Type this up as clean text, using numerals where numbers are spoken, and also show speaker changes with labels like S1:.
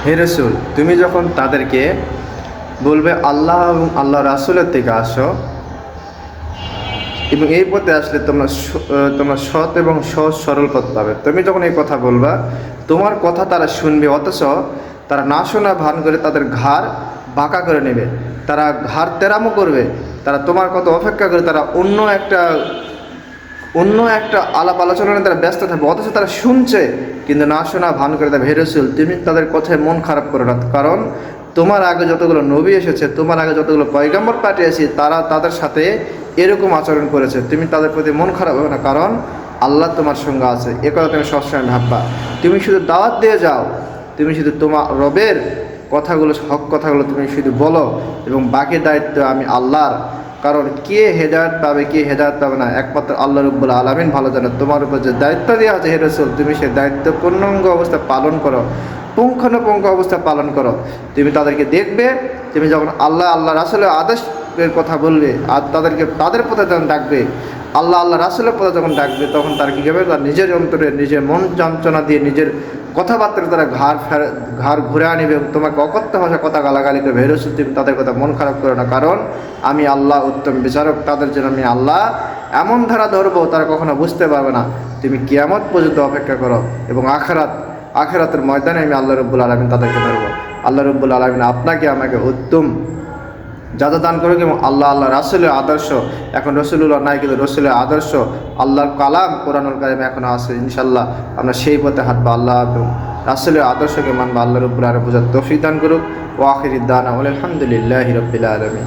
S1: হে রাসূল, তুমি যখন তাদেরকে বলবে আল্লাহ এবং আল্লাহ রাসূলের থেকে আসো এবং এই পথে আসলে তোমরা সৎ এবং সহজ সরল পথ পাবে। তুমি যখন এই কথা বলবা, তোমার কথা তারা শুনবে, অথচ তারা না শোনা ভান করে তাদের ঘাড় বাঁকা করে নেবে, তারা ঘাড় তেরামো করবে, তারা তোমার কথা অপেক্ষা করে তারা অন্য একটা আলাপ আলোচনায় তারা ব্যস্ত থাকবে, অথচ তারা শুনছে কিন্তু না শোনা ভান করে দেবে। হে রাসূল, তুমি তাদের কথায় মন খারাপ করো না, কারণ তোমার আগে যতগুলো নবী এসেছে, তোমার আগে যতগুলো পয়গম্বর পাঠিয়েছি, তারা তাদের সাথে এরকম আচরণ করেছে। তুমি তাদের প্রতি মন খারাপ হবে না, কারণ আল্লাহ তোমার সঙ্গে আছে। এ কথা তুমি সবসময় ভাববা। তুমি শুধু দাওয়াত দিয়ে যাও, তুমি শুধু তোমার রবের কথাগুলো, হক কথাগুলো তুমি শুধু বলো, এবং বাকি দায়িত্ব আমি আল্লাহর। কারণ কে হেদায়েত পাবে, কে হেদায়েত পাবে না, একমাত্র আল্লাহ রাব্বুল আলামিন ভালো জানে। তোমার উপর যে দায়িত্ব দেওয়া আছে হে রাসূল, তুমি সেই দায়িত্ব পূর্ণাঙ্গ অবস্থা পালন করো, পুঙ্খানুপুঙ্খ অবস্থা পালন করো। তুমি তাদেরকে দেখবে, তুমি যখন আল্লাহ রাসূলের আদেশের কথা বলবে আর তাদের পথে যখন ডাকবে, আল্লাহ রাসূলের পথে যখন ডাকবে, তখন তারা কী করবে, তার নিজের অন্তরে নিজের মন যন্ত্রণা দিয়ে নিজের কথাবার্তায় তারা ঘাড় ঘুরে আনিবে এবং তোমাকে অকথ্য ভাষা কথা গালাগালি করবে। হে রাসূল, তুমি তাদের কথা মন খারাপ করো না, কারণ আমি আল্লাহ উত্তম বিচারক। তাদের জন্য আমি আল্লাহ এমন ধারা ধরবো তারা কখনো বুঝতে পারবে না। তুমি কিয়ামত পর্যন্ত অপেক্ষা করো এবং আখিরাতের ময়দানে আমি আল্লাহ রাব্বুল আলামিন তাদেরকে ধরবো। আল্লাহ রাব্বুল আলামিন আপনাকে আমাকে উত্তম যাদা দান করুক এবং আল্লাহ রাসূলের আদর্শ, এখন রাসূলুল্লাহ নাই কিন্তু রাসূলের আদর্শ, আল্লাহর কালাম কোরআনুল কারীমে এখনও আছে। ইনশাআল্লাহ আমরা সেই পথে হাঁটবো, আল্লাহ এবং রাসূলের আদর্শকে মানবো। আল্লাহ রাব্বুল আলামিন বুঝার তৌফিক দান করুক। ওয়া আখিরুদ দাওয়ানা আলহামদুলিল্লাহি রাব্বিল আলামিন।